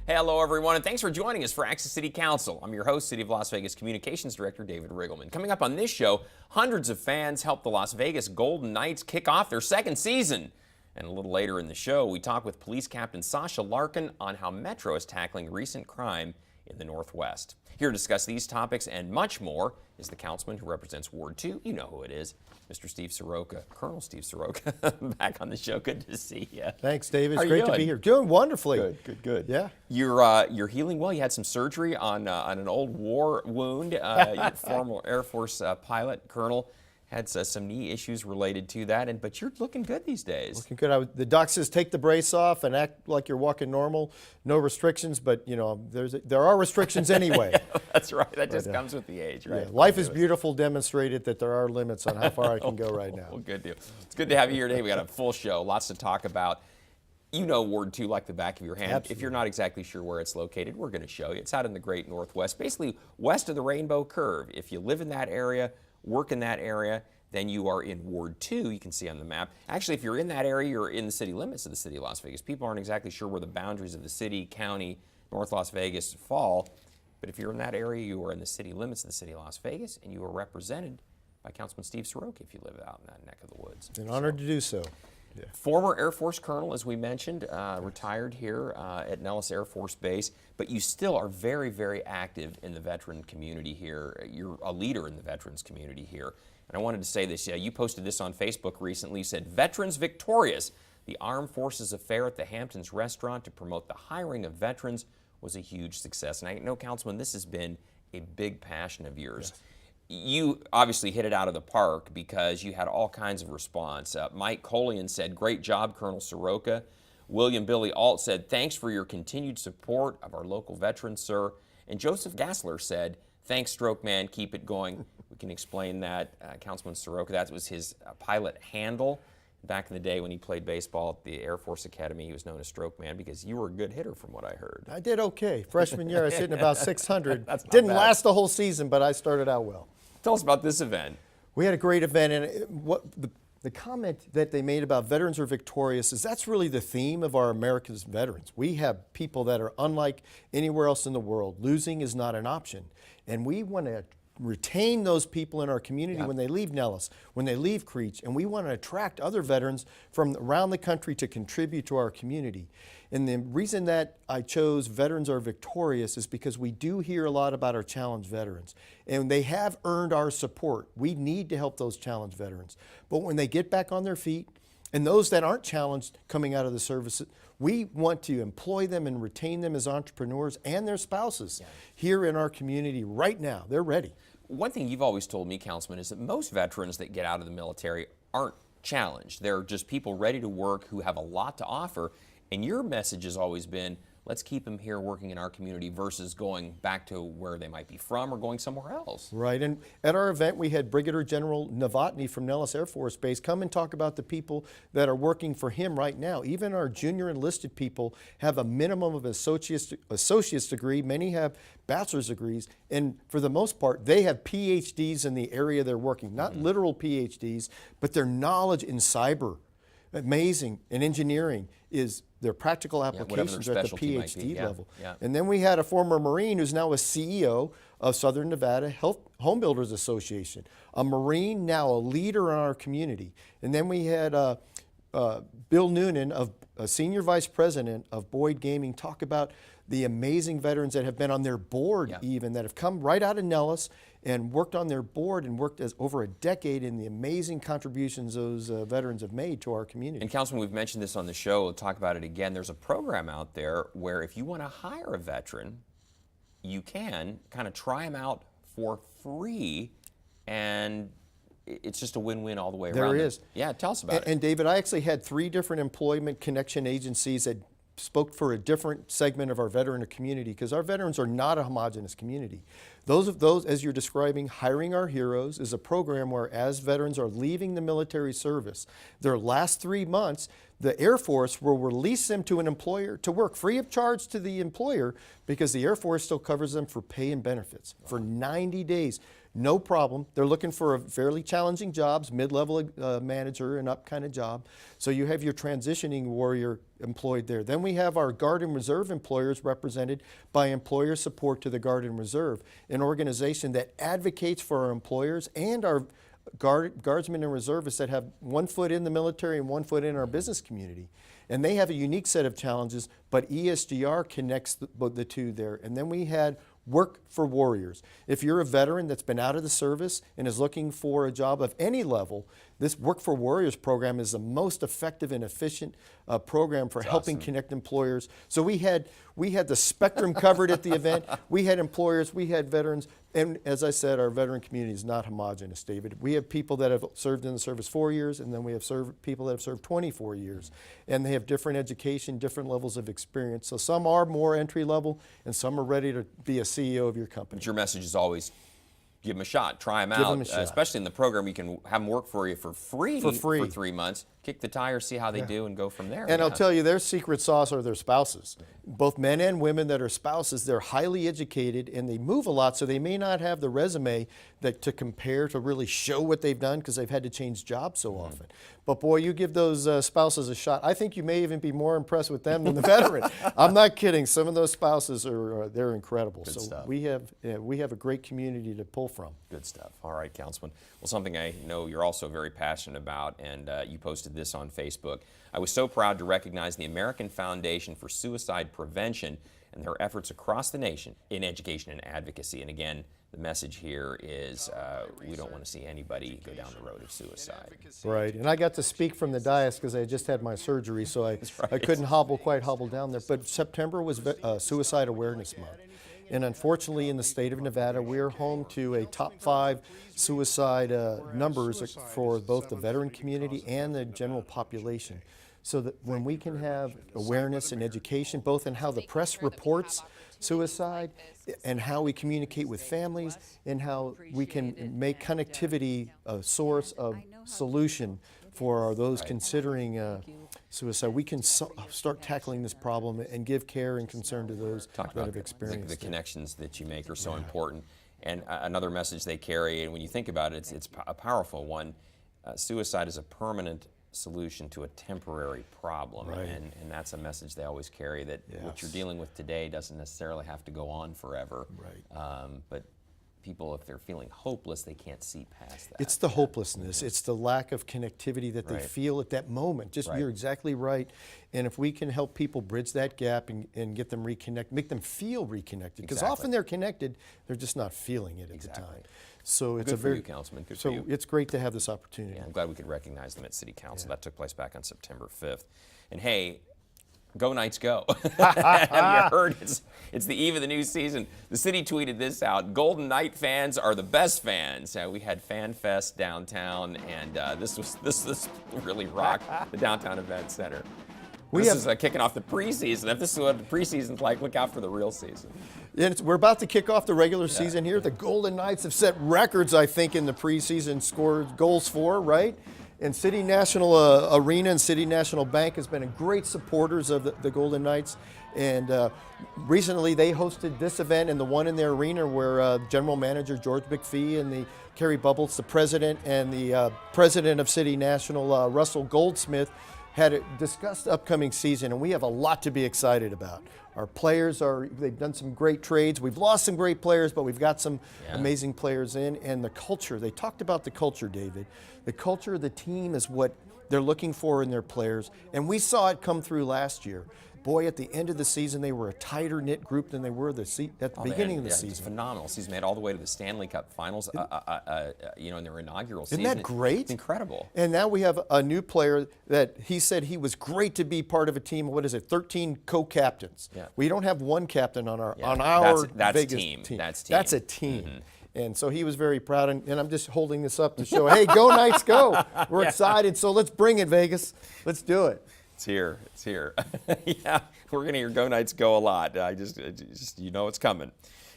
Hello, everyone, and thanks for joining us for Access City Council. I'm your host, City of Las Vegas Communications Director David Riggleman. Coming up on this show, hundreds of fans helped the Las Vegas Golden Knights kick off their second season. And a little later in the show, we talk with Police Captain Sasha Larkin on how Metro is tackling recent crime in the Northwest. Here to discuss these topics and much more is the councilman who represents Ward 2. You know who it is, Mr. Steve Seroka, Colonel Steve Seroka, back on the show. Good to see you. Thanks, David. It's great to be here. Doing wonderfully. Good. Yeah. You're healing well. You had some surgery on an old war wound. Your former Air Force pilot, Colonel, had some knee issues related to that, but you're looking good these days. Looking good. The doc says take the brace off and act like you're walking normal. No restrictions, but you know there are restrictions anyway. That's right. That just comes with the age, right? Yeah. Life is beautiful demonstrated that there are limits on how far I can go right now. Well, good deal. It's good to have you here today. We got a full show, lots to talk about. You know Ward 2 like the back of your hand. Absolutely. If you're not exactly sure where it's located, we're going to show you. It's out in the Great Northwest, basically west of the Rainbow Curve. If you live in that area, work in that area, then you are in Ward 2, you can see on the map. Actually, if you're in that area, you're in the city limits of the city of Las Vegas. People aren't exactly sure where the boundaries of the city, county, North Las Vegas fall. But if you're in that area, you are in the city limits of the city of Las Vegas, and you are represented by Councilman Steve Seroka if you live out in that neck of the woods. An honor to do so. Yeah. Former Air Force Colonel, as we mentioned, retired here at Nellis Air Force Base, but you still are very, very active in the veteran community here. You're a leader in the veterans community here. And I wanted to say this, you posted this on Facebook recently. You said, Veterans Victorious. The Armed Forces Affair at the Hamptons restaurant to promote the hiring of veterans was a huge success. And I know, Councilman, this has been a big passion of yours. Yes. You obviously hit it out of the park because you had all kinds of response. Mike Colian said, great job, Colonel Seroka. William Billy Alt said, thanks for your continued support of our local veterans, sir. And Joseph Gassler said, thanks, Stroke Man, keep it going. We can explain that, Councilman Seroka. That was his pilot handle. Back in the day when he played baseball at the Air Force Academy, he was known as Stroke Man because you were a good hitter from what I heard. I did okay. Freshman year, I was hitting about 600. Didn't last the whole season, but I started out well. Tell us about this event. We had a great event, and the comment that they made about veterans are victorious is that's really the theme of our America's veterans. We have people that are unlike anywhere else in the world. Losing is not an option, and we want to retain those people in our community when they leave Nellis, when they leave Creech, and we want to attract other veterans from around the country to contribute to our community. And the reason that I chose Veterans Are Victorious is because we do hear a lot about our challenged veterans, and they have earned our support. We need to help those challenged veterans. But when they get back on their feet, and those that aren't challenged coming out of the service, we want to employ them and retain them as entrepreneurs and their spouses here in our community right now. They're ready. One thing you've always told me, Councilman, is that most veterans that get out of the military aren't challenged. They're just people ready to work who have a lot to offer. And your message has always been, let's keep them here working in our community versus going back to where they might be from or going somewhere else. Right, and at our event we had Brigadier General Novotny from Nellis Air Force Base come and talk about the people that are working for him right now. Even our junior enlisted people have a minimum of associate's degree. Many have bachelor's degrees, and for the most part they have PhDs in the area they're working. Not literal PhDs, but their knowledge in cyber, amazing, and engineering is their practical applications are at the PhD level. And then we had a former Marine who's now a CEO of Southern Nevada Home Builders Association, a Marine, now a leader in our community. And then we had Bill Noonan, a Senior Vice President of Boyd Gaming, talk about the amazing veterans that have been on their board even, that have come right out of Nellis and worked on their board and worked as over a decade in the amazing contributions those veterans have made to our community. And Councilman, we've mentioned this on the show, we'll talk about it again. There's a program out there where if you want to hire a veteran, you can kind of try them out for free, and it's just a win-win all the way around. There is. Yeah, tell us about it. And David, I actually had 3 different employment connection agencies that spoke for a different segment of our veteran community, because our veterans are not a homogenous community. Those, as you're describing, Hiring Our Heroes is a program where as veterans are leaving the military service, their last 3 months, the Air Force will release them to an employer to work free of charge to the employer, because the Air Force still covers them for pay and benefits for 90 days. no problem. They're looking for a fairly challenging jobs, mid-level manager and up kind of job. So you have your transitioning warrior employed there. Then we have our Guard and Reserve employers represented by Employer Support to the Guard and Reserve, an organization that advocates for our employers and our guardsmen and reservists that have one foot in the military and one foot in our business community. And they have a unique set of challenges, but ESGR connects the two there. And then we had Work for Warriors. If you're a veteran that's been out of the service and is looking for a job of any level, this Work for Warriors program is the most effective and efficient program for helping connect employers. So we had the spectrum covered at the event. We had employers, we had veterans, and as I said, our veteran community is not homogenous, David. We have people that have served in the service 4 years, and then we have people that have served 24 years. And they have different education, different levels of experience. So some are more entry level, and some are ready to be a CEO of your company. But your message is always, give them a shot, try them out. Give them a shot. Especially in the program, you can have them work for you for free for 3 months, kick the tires, see how they do, and go from there. And I'll tell you, their secret sauce are their spouses. Both men and women that are spouses, they're highly educated and they move a lot, so they may not have the resume to compare to really show what they've done because they've had to change jobs so often. But boy, you give those spouses a shot. I think you may even be more impressed with them than the veteran. I'm not kidding. Some of those spouses they're incredible. Good so stuff. we have a great community to pull from. Good stuff. All right, Councilman. Well, something I know you're also very passionate about, and you posted this on Facebook. I was so proud to recognize the American Foundation for Suicide Prevention and their efforts across the nation in education and advocacy. And again, the message here is we don't want to see anybody go down the road of suicide. Right, and I got to speak from the dais because I just had my surgery, so I couldn't quite hobble down there. But September was Suicide Awareness Month. And unfortunately, in the state of Nevada, we're home to a top 5 suicide numbers for both the veteran community and the general population. So that when we can have awareness and education, both in how the press reports suicide and how we communicate with families and how we can make connectivity a source of solution for those considering suicide, we can start tackling this problem and give care and concern to those that have experienced the connections that you make are so important. And another message they carry, and when you think about it, it's a powerful one. Suicide is a permanent solution to a temporary problem, and that's a message they always carry, that what you're dealing with today doesn't necessarily have to go on forever. But people, if they're feeling hopeless, they can't see past that. It's the hopelessness. It's the lack of connectivity that they feel at that moment. You're exactly right. And if we can help people bridge that gap and get them reconnected, make them feel reconnected, because often they're connected, they're just not feeling it at the time. So it's Good for you, Councilman. Good for you. It's great to have this opportunity. Yeah, I'm glad we could recognize them at City Council. That took place back on September 5th. And hey, go Knights go. Have you heard? It's the eve of the new season. The city tweeted this out. Golden Knight fans are the best fans. We had Fan Fest downtown, and this really rocked the downtown event center. This is kicking off the preseason. If this is what the preseason's like, look out for the real season. And we're about to kick off the regular season here. The Golden Knights have set records, I think, in the preseason, scored goals for, right? And City National Arena and City National Bank has been great supporters of the Golden Knights. And recently they hosted this event and the one in their arena where General Manager George McPhee and the Kerry Bubbles, the president, and the president of City National, Russell Goldsmith, had discussed the upcoming season, and we have a lot to be excited about. Our players they've done some great trades. We've lost some great players, but we've got some amazing players in. And the culture, they talked about the culture, David. The culture of the team is what they're looking for in their players. And we saw it come through last year. Boy, at the end of the season, they were a tighter knit group than they were at the beginning of the season. It's phenomenal. Season made all the way to the Stanley Cup Finals, in their inaugural season. Isn't that great? It's incredible. And now we have a new player that he said he was great to be part of a team. 13 co-captains. Yeah. We don't have one captain on our that's Vegas team. That's team. That's a team. Mm-hmm. And so he was very proud, and I'm just holding this up to show, hey, go Knights, go. We're excited, so let's bring it, Vegas. Let's do it. It's here. It's here. Yeah, we're going to hear Go Knights go a lot. Just you know it's coming.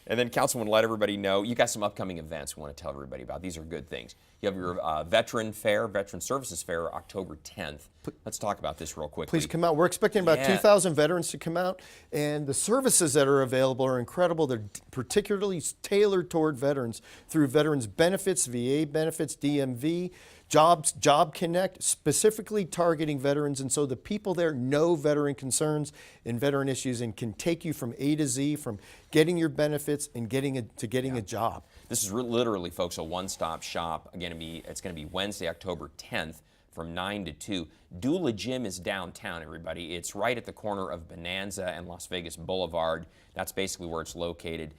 And then, Councilman, let everybody know, you got some upcoming events we want to tell everybody about. These are good things. You have your Veteran Fair, Veteran Services Fair, October 10th. Let's talk about this real quickly. Please come out. We're expecting about Yeah. 2,000 veterans to come out, and the services that are available are incredible. They're particularly tailored toward veterans through veterans benefits, VA benefits, DMV, Jobs, Job Connect, specifically targeting veterans. And so the people there know veteran concerns and veteran issues and can take you from A to Z, from getting your benefits and getting a job. This is literally, folks, a one-stop shop. Again, it's going to be Wednesday, October 10th from 9 to 2. Dula Gym is downtown, everybody. It's right at the corner of Bonanza and Las Vegas Boulevard. That's basically where it's located.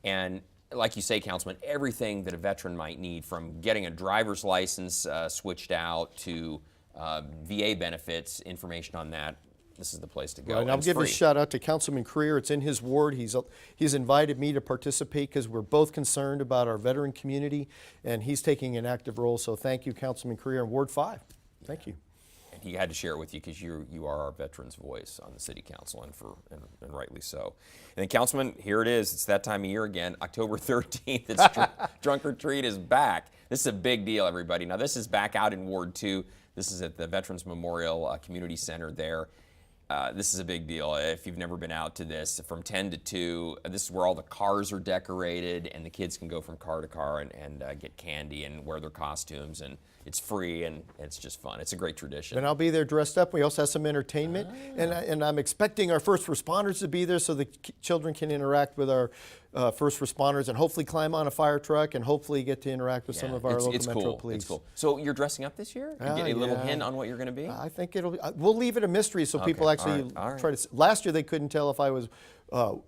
And like you say, Councilman, everything that a veteran might need, from getting a driver's license switched out to VA benefits, information on that, this is the place to go. Right, and I'll give a shout out to Councilman Creer. It's in his ward. He's invited me to participate because we're both concerned about our veteran community, and he's taking an active role. So thank you, Councilman Creer in Ward 5. Thank you. And he had to share it with you because you are our veterans' voice on the City Council, and rightly so. And then, Councilman, here it is. It's that time of year again, October 13th. It's Trunk or Treat is back. This is a big deal, everybody. Now, this is back out in Ward 2. This is at the Veterans Memorial Community Center there. This is a big deal. If you've never been out to this, from 10 to 2, this is where all the cars are decorated, and the kids can go from car to car and get candy and wear their costumes, and it's free, and it's just fun. It's a great tradition. And I'll be there dressed up. We also have some entertainment, and I'm expecting our first responders to be there so the children can interact with our first responders and hopefully climb on a fire truck and hopefully get to interact with some of our local Metro Police. It's cool. So you're dressing up this year? You get a little hint on what you're going to be? I think we'll leave it a mystery so people actually try to. Last year they couldn't tell if I was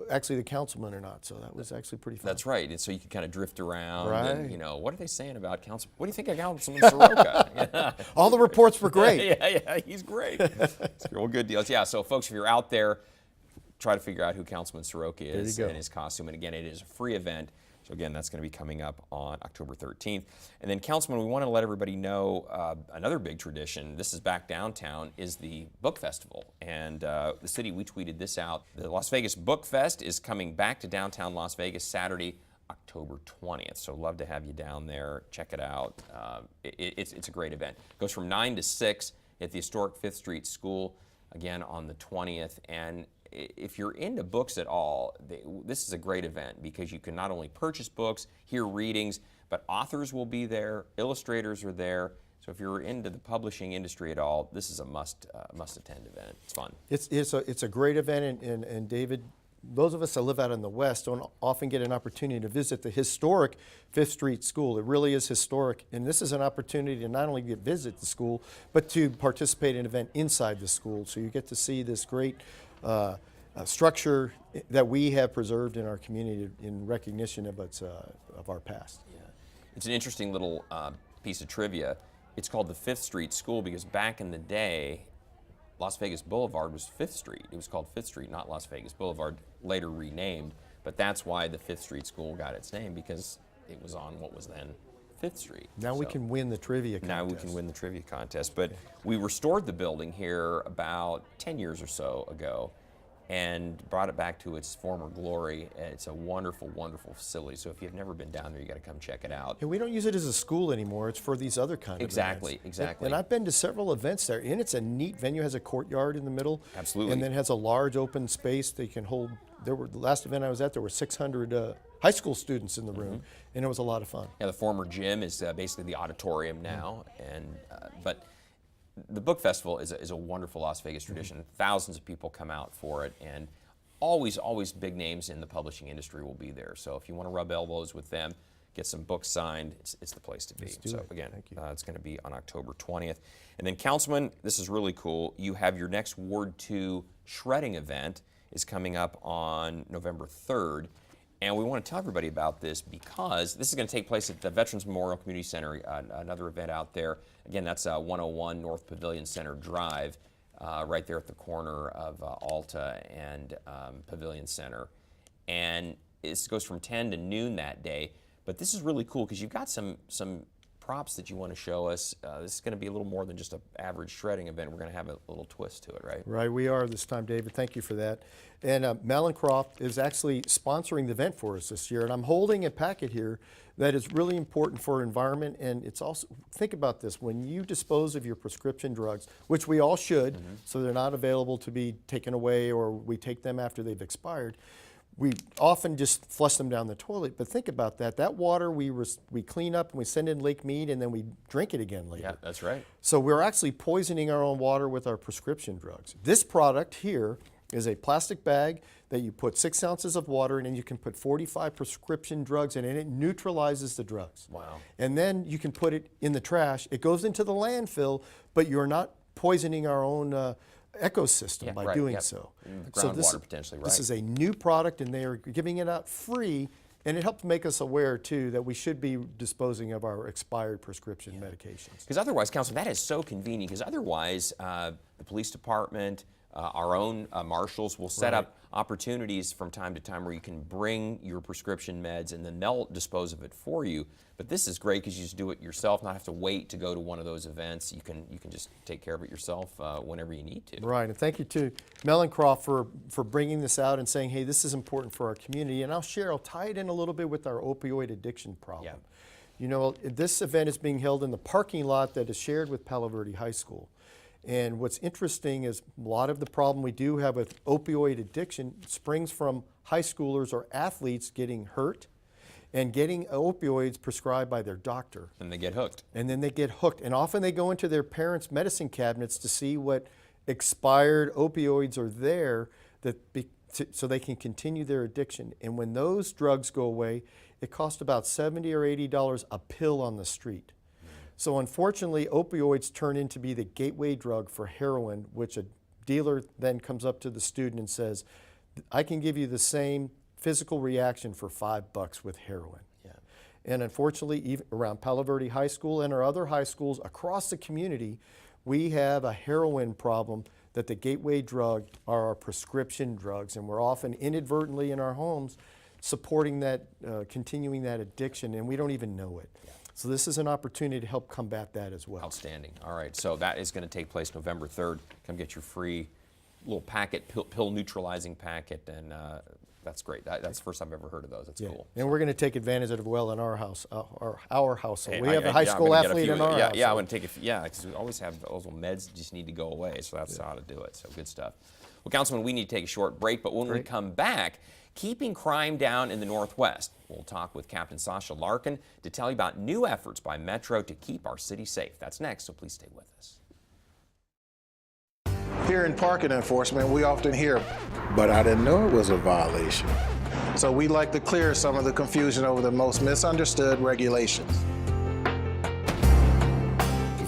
actually the councilman or not, so that was actually pretty fun. That's right. And so you can kind of drift around. Right. And, what are they saying about council? What do you think of Councilman Seroka? All the reports were great. yeah, he's great. Well, good deals. Yeah, so folks, if you're out there, try to figure out who Councilman Seroka is and his costume. And again, it is a free event. So again, that's going to be coming up on October 13th. And then, Councilman, we want to let everybody know another big tradition, this is back downtown, is the Book Festival. And the city, we tweeted this out. The Las Vegas Book Fest is coming back to downtown Las Vegas Saturday, October 20th. So love to have you down there. Check it out. It's a great event. It goes from 9 to 6 at the historic 5th Street School, again on the 20th. And if you're into books at all, this is a great event because you can not only purchase books, hear readings, but authors will be there, illustrators are there. So if you're into the publishing industry at all, this is a must-attend event. It's fun. It's a great event, and David, those of us that live out in the West don't often get an opportunity to visit the historic 5th Street School. It really is historic, and this is an opportunity to not only visit the school, but to participate in an event inside the school. So you get to see this great structure that we have preserved in our community in recognition of our past. Yeah. It's an interesting little piece of trivia. It's called the 5th Street School because back in the day, Las Vegas Boulevard was 5th Street. It was called 5th Street, not Las Vegas Boulevard, later renamed. But that's why the 5th Street School got its name, because it was on what was then 5th Street. Now we can win the trivia contest. Now we can win the trivia contest. But we restored the building here about 10 years or so ago and brought it back to its former glory. It's a wonderful, wonderful facility. So if you've never been down there, you got to come check it out. And we don't use it as a school anymore. It's for these other kind of events. Exactly. And I've been to several events there, and it's a neat venue. It has a courtyard in the middle. Absolutely. And then has a large open space they can hold. The last event I was at, there were 600 high school students in the room, and it was a lot of fun. Yeah, the former gym is basically the auditorium now, but the book festival is a wonderful Las Vegas tradition. Thousands of people come out for it, and always big names in the publishing industry will be there. So if you want to rub elbows with them, get some books signed, it's the place to be. So again, it's going to be on October 20th. And then, Councilman, this is really cool. You have your next Ward 2 shredding event is coming up on November 3rd. And we want to tell everybody about this because this is going to take place at the Veterans Memorial Community Center, another event out there. Again, that's 101 North Pavilion Center Drive, right there at the corner of Alta and Pavilion Center. And this goes from 10 to noon that day. But this is really cool because you've got some props that you want to show us. This is going to be a little more than just an average shredding event. We're going to have a little twist to it, right? Right, we are this time, David. Thank you for that. And Malincroft is actually sponsoring the event for us this year. And I'm holding a packet here that is really important for our environment. And it's also, think about this, when you dispose of your prescription drugs, which we all should, so they're not available to be taken away or we take them after they've expired, we often just flush them down the toilet. But think about that. That water we clean up and we send in Lake Mead and then we drink it again later. Yeah, that's right. So we're actually poisoning our own water with our prescription drugs. This product here is a plastic bag that you put 6 ounces of water in and you can put 45 prescription drugs in and it neutralizes the drugs. Wow. And then you can put it in the trash. It goes into the landfill, but you're not poisoning our own ecosystem by doing so. The groundwater potentially, right? This is a new product and they are giving it out free, and it helps make us aware too that we should be disposing of our expired prescription medications. Because otherwise, Counselor, that is so convenient, because otherwise the police department, our own marshals will set up opportunities from time to time where you can bring your prescription meds and then they'll dispose of it for you. But this is great because you just do it yourself, not have to wait to go to one of those events. You can just take care of it yourself whenever you need to. Right, and thank you to Malincroft for bringing this out and saying, hey, this is important for our community. And I'll tie it in a little bit with our opioid addiction problem. Yeah. You know, this event is being held in the parking lot that is shared with Palo Verde High School. And what's interesting is a lot of the problem we do have with opioid addiction springs from high schoolers or athletes getting hurt and getting opioids prescribed by their doctor. And they get hooked. And then they get hooked. And often they go into their parents' medicine cabinets to see what expired opioids are there so they can continue their addiction. And when those drugs go away, it costs about $70 or $80 a pill on the street. So unfortunately, opioids turn into be the gateway drug for heroin, which a dealer then comes up to the student and says, I can give you the same physical reaction for $5 with heroin. Yeah. And unfortunately, even around Palo Verde High School and our other high schools across the community, we have a heroin problem that the gateway drug are our prescription drugs. And we're often inadvertently in our homes supporting that, continuing that addiction, and we don't even know it. Yeah. So this is an opportunity to help combat that as well. Outstanding. All right, so that is going to take place November 3rd. Come get your free little packet, pill neutralizing packet, and that's great. That's the first time I've ever heard of those. That's cool. And we're going to take advantage of it well in our house, our household. Hey, we have a high school athlete in our house. Yeah, I want to take because we always have those little meds that just need to go away, so that's how to do it. So good stuff. Well, Councilman, we need to take a short break, but when we come back, keeping crime down in the Northwest. We'll talk with Captain Sasha Larkin to tell you about new efforts by Metro to keep our city safe. That's next, so please stay with us. Here in parking enforcement, we often hear, but I didn't know it was a violation. So we like to clear some of the confusion over the most misunderstood regulations.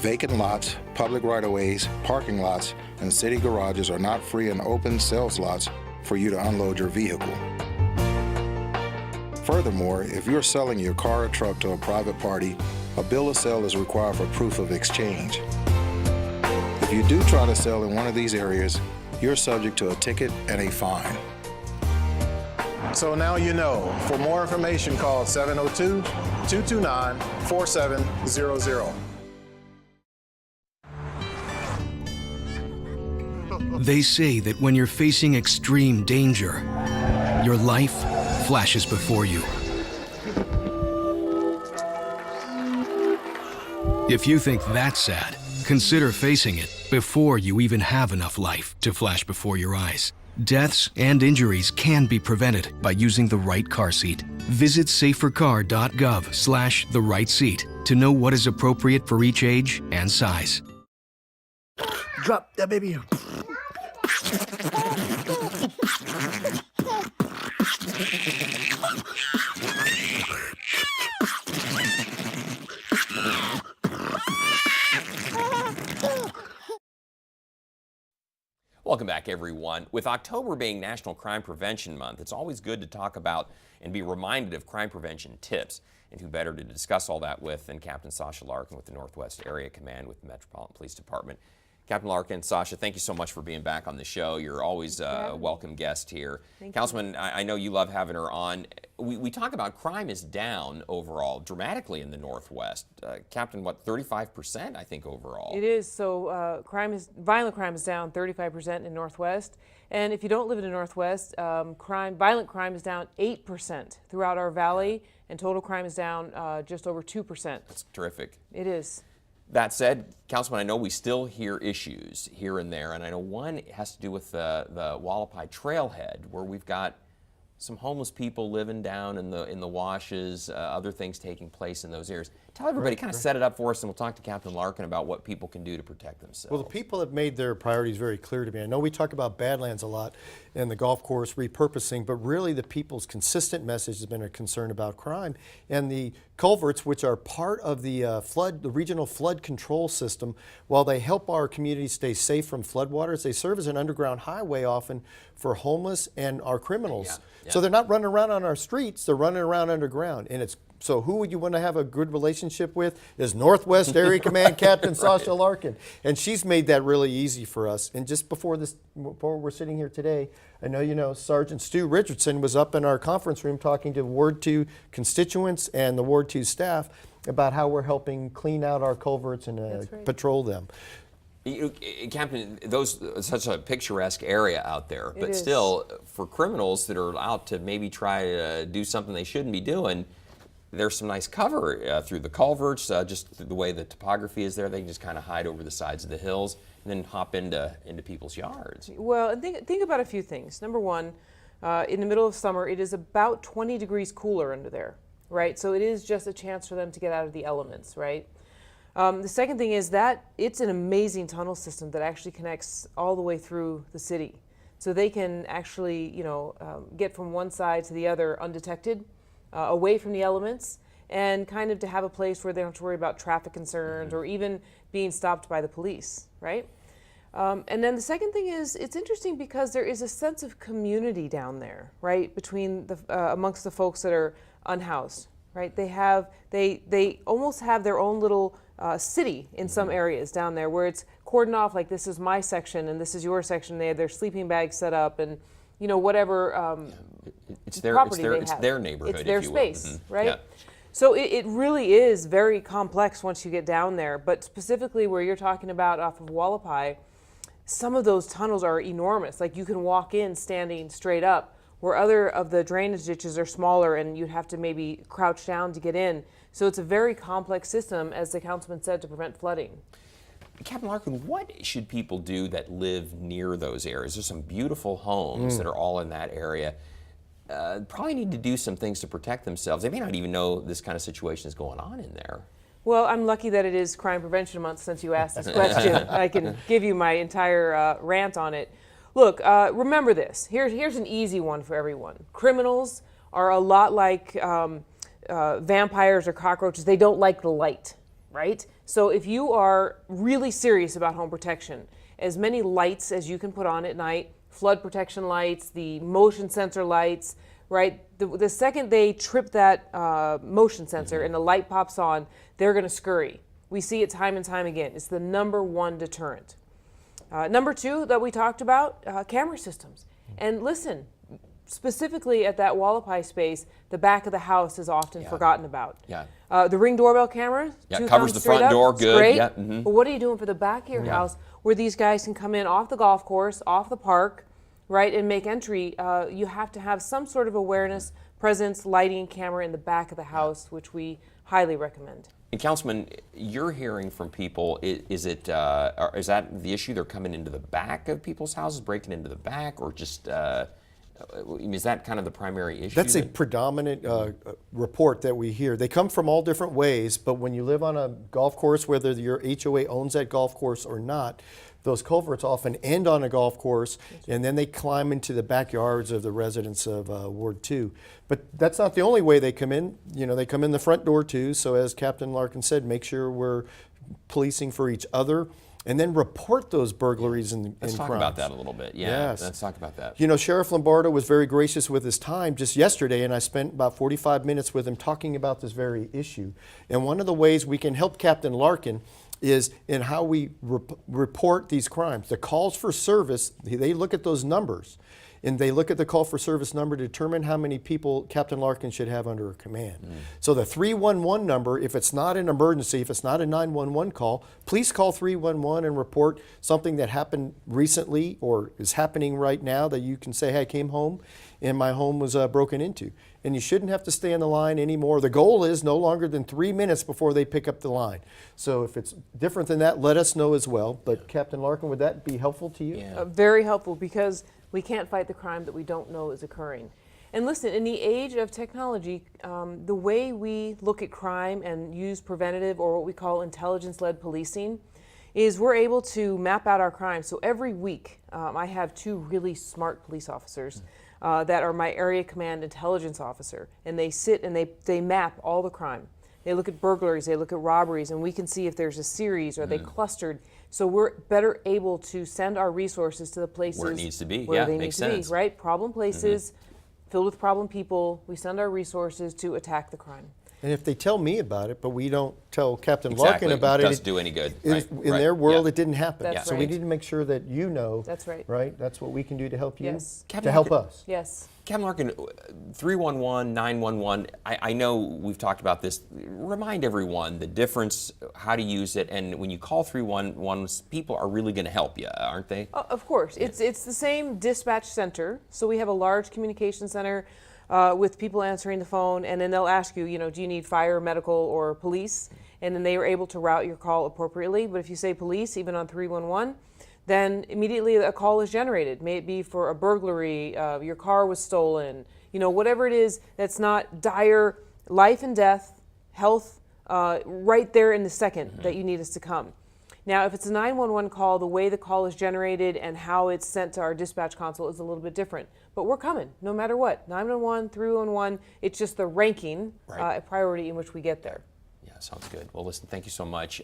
Vacant lots, public right-of-ways, parking lots, and city garages are not free and open sales lots for you to unload your vehicle. Furthermore, if you're selling your car or truck to a private party, a bill of sale is required for proof of exchange. If you do try to sell in one of these areas, you're subject to a ticket and a fine. So now you know. For more information, call 702-229-4700. They say that when you're facing extreme danger, your life flashes before you. If you think that's sad, consider facing it before you even have enough life to flash before your eyes. Deaths and injuries can be prevented by using the right car seat. Visit safercar.gov/the-right-seat to know what is appropriate for each age and size. Drop that baby. Welcome back, everyone. With October being National Crime Prevention Month, it's always good to talk about and be reminded of crime prevention tips. And who better to discuss all that with than Captain Sasha Larkin with the Northwest Area Command with the Metropolitan Police Department. Captain Larkin, Sasha, thank you so much for being back on the show. You're always a welcome guest here. Councilman, I know you love having her on. We talk about crime is down overall dramatically in the Northwest. Captain, what, 35%, I think, overall? It is. So violent crime is down 35% in Northwest. And if you don't live in the Northwest, violent crime is down 8% throughout our valley, and total crime is down just over 2%. That's terrific. It is. That said, Councilman, I know we still hear issues here and there, and I know one has to do with the Wallapai Trailhead, where we've got some homeless people living down in the washes, other things taking place in those areas. Tell everybody, kind of set it up for us, and we'll talk to Captain Larkin about what people can do to protect themselves. Well, the people have made their priorities very clear to me. I know we talk about Badlands a lot and the golf course repurposing, but really the people's consistent message has been a concern about crime. And the culverts, which are part of the the regional flood control system, while they help our community stay safe from floodwaters, they serve as an underground highway often for homeless and our criminals. Yeah. So they're not running around on our streets, they're running around underground. And so who would you want to have a good relationship with is Northwest Area Command Captain Sasha Larkin. And she's made that really easy for us. And just before we're sitting here today, I know Sergeant Stu Richardson was up in our conference room talking to Ward 2 constituents and the Ward 2 staff about how we're helping clean out our culverts and patrol them. Captain, such a picturesque area out there, but still, for criminals that are out to maybe try to do something they shouldn't be doing, there's some nice cover through the culverts, just the way the topography is there. They can just kind of hide over the sides of the hills and then hop into people's yards. Well, and think about a few things. Number one, in the middle of summer, it is about 20 degrees cooler under there, right? So it is just a chance for them to get out of the elements, right? The second thing is that it's an amazing tunnel system that actually connects all the way through the city. So they can actually, get from one side to the other undetected, away from the elements, and kind of to have a place where they don't have to worry about traffic concerns or even being stopped by the police, right? And then the second thing is, it's interesting because there is a sense of community down there, right, between amongst the folks that are unhoused, right? They almost have their own little city in some areas down there where it's cordoned off, like this is my section and this is your section. They have their sleeping bags set up and whatever it's their neighborhood. It's their space, right? Yeah. So it really is very complex once you get down there. But specifically where you're talking about off of Wallapai, some of those tunnels are enormous. Like you can walk in standing straight up, where other of the drainage ditches are smaller and you'd have to maybe crouch down to get in. So it's a very complex system, as the councilman said, to prevent flooding. Captain Larkin, what should people do that live near those areas? There's some beautiful homes that are all in that area. Probably need to do some things to protect themselves. They may not even know this kind of situation is going on in there. Well, I'm lucky that it is Crime Prevention Month since you asked this question. I can give you my entire rant on it. Look, remember this. Here's an easy one for everyone. Criminals are a lot like vampires or cockroaches. They don't like the light, right? So if you are really serious about home protection, as many lights as you can put on at night, flood protection lights, the motion sensor lights, right? The second they trip that motion sensor and the light pops on, they're going to scurry. We see it time and time again. It's the #1 deterrent. Number 2 that we talked about, camera systems. And listen, specifically at that Wallapai space, the back of the house is often forgotten about. Yeah. The Ring doorbell camera, covers the front door, good. Great. Yeah. But what are you doing for the back of your house where these guys can come in off the golf course, off the park, right, and make entry? You have to have some sort of awareness, presence, lighting, camera in the back of the house, which we highly recommend. And Councilman, you're hearing from people, is that the issue? They're coming into the back of people's houses, breaking into the back, or just, is that kind of the primary issue? That's a predominant report that we hear. They come from all different ways, but when you live on a golf course, whether your HOA owns that golf course or not, those culverts often end on a golf course, and then they climb into the backyards of the residents of Ward 2. But that's not the only way they come in. They come in the front door too. So as Captain Larkin said, make sure we're policing for each other, and then report those burglaries and Let's talk crimes. about that a little bit. Yeah, Yes. Let's talk about that. Sheriff Lombardo was very gracious with his time just yesterday, and I spent about 45 minutes with him talking about this very issue. And one of the ways we can help Captain Larkin is in how we report these crimes. The calls for service, they look at those numbers, and they look at the call for service number to determine how many people Captain Larkin should have under her command. So the 311 number, if it's not an emergency, if it's not a 911 call, please call 311 and report something that happened recently or is happening right now that you can say, hey, I came home and my home was broken into. And you shouldn't have to stay on the line anymore. The goal is no longer than 3 minutes before they pick up the line. So if it's different than that, let us know as well. But Captain Larkin, would that be helpful to you? Yeah. Very helpful, because we can't fight the crime that we don't know is occurring. And listen, in the age of technology, the way we look at crime and use preventative, or what we call intelligence-led policing, is we're able to map out our crimes. So every week, I have 2 really smart police officers that are my area command intelligence officer, and they sit and they map all the crime. They look at burglaries, they look at robberies, and we can see if there's a series or they clustered. So we're better able to send our resources to the places Where it needs to be. where Yeah, they makes need to sense. be, right? Problem places filled with problem people. We send our resources to attack the crime. And if they tell me about it, but we don't tell Captain Exactly. Larkin about it, Doesn't do any good. Right, in right. their world, Yeah. it didn't happen. That's So we right. need to make sure that you know. That's right. Right? That's what we can do to help you. Yes. To help us. Yes. Captain Larkin, 311, 911, I know we've talked about this. Remind everyone the difference, how to use it, and when you call 311, people are really going to help you, aren't they? Of course. It's the same dispatch center. So we have a large communication center with people answering the phone, and then they'll ask you, do you need fire, medical, or police? And then they are able to route your call appropriately. But if you say police, even on 311, then immediately a call is generated. May it be for a burglary, your car was stolen, whatever it is that's not dire life and death, health, right there in the second that you need us to come. Now, if it's a 911 call, the way the call is generated and how it's sent to our dispatch console is a little bit different. But we're coming, no matter what. 911, 311, it's just the ranking, priority in which we get there. Yeah, sounds good. Well, listen, thank you so much.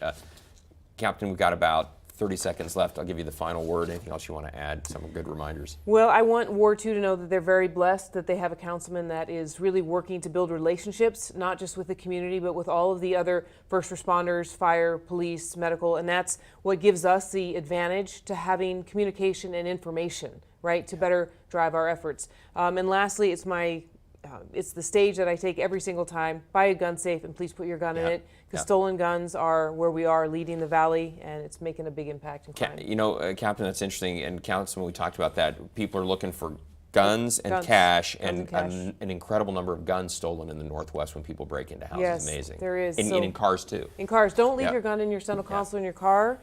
Captain, we've got about 30 seconds left. I'll give you the final word. Anything else you want to add? Some good reminders. Well, I want Ward 2 to know that they're very blessed that they have a councilman that is really working to build relationships, not just with the community, but with all of the other first responders, fire, police, medical, and that's what gives us the advantage to having communication and information, right, to better drive our efforts. And lastly, it's the stage that I take every single time. Buy a gun safe and please put your gun in it, because stolen guns are where we are leading the valley, and it's making a big impact in crime. Captain, that's interesting. And Councilman, we talked about that. People are looking for guns and cash, and cash. an incredible number of guns stolen in the Northwest when people break into houses. Yes, Amazing. there is. And So- in cars too. In cars, don't leave Yeah. your gun in your center console in your car.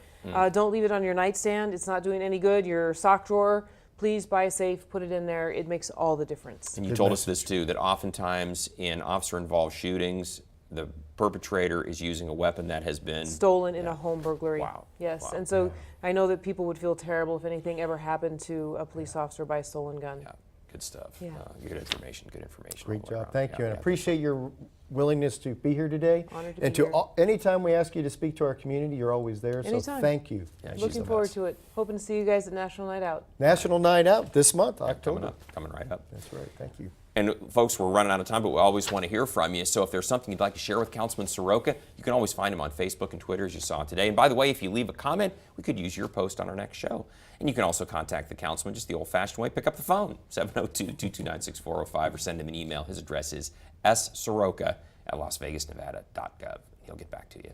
Don't leave it on your nightstand. It's not doing any good. Your sock drawer. Please buy a safe, put it in there. It makes all the difference. And you told us this too, that oftentimes in officer-involved shootings, the perpetrator is using a weapon that has been Stolen in a home burglary. Wow. Yes, Wow. and so I know that people would feel terrible if anything ever happened to a police officer by a stolen gun. Yeah, good stuff. Yeah. Good information. Good information. Great all the way job. around. Thank you. And I Yeah. appreciate your willingness to be here today. Honored to and be here. Anytime we ask you to speak to our community, you're always there. So Anytime. thank you. Yeah, she's Looking the forward best. to it. Hoping to see you guys at National Night Out. National Night Out this month, Coming October. up, coming right up. That's right. Thank you. And folks, we're running out of time, but we always want to hear from you. So if there's something you'd like to share with Councilman Seroka, you can always find him on Facebook and Twitter, as you saw today. And by the way, if you leave a comment, we could use your post on our next show. And you can also contact the councilman just the old-fashioned way. Pick up the phone, 702-229-6405, or send him an email. His address is sseroka@lasvegasnevada.gov. He'll get back to you.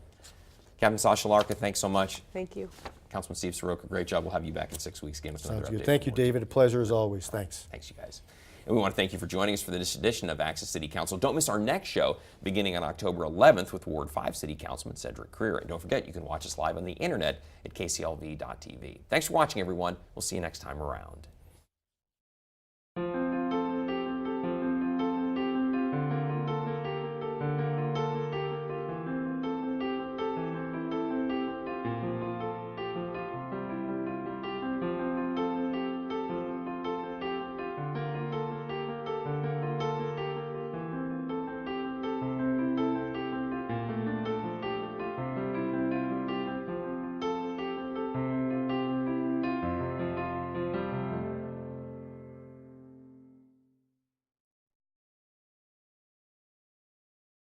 Captain Sasha Larkin, thanks so much. Thank you. Councilman Steve Seroka, great job. We'll have you back in 6 weeks again with another Sounds update. good. Thank you, from Ward 2. David. A pleasure as always. Thanks. Thanks, you guys. And we want to thank you for joining us for this edition of Access City Council. Don't miss our next show beginning on October 11th with Ward 5 City Councilman Cedric Creer. And don't forget, you can watch us live on the internet at kclv.tv. Thanks for watching, everyone. We'll see you next time around.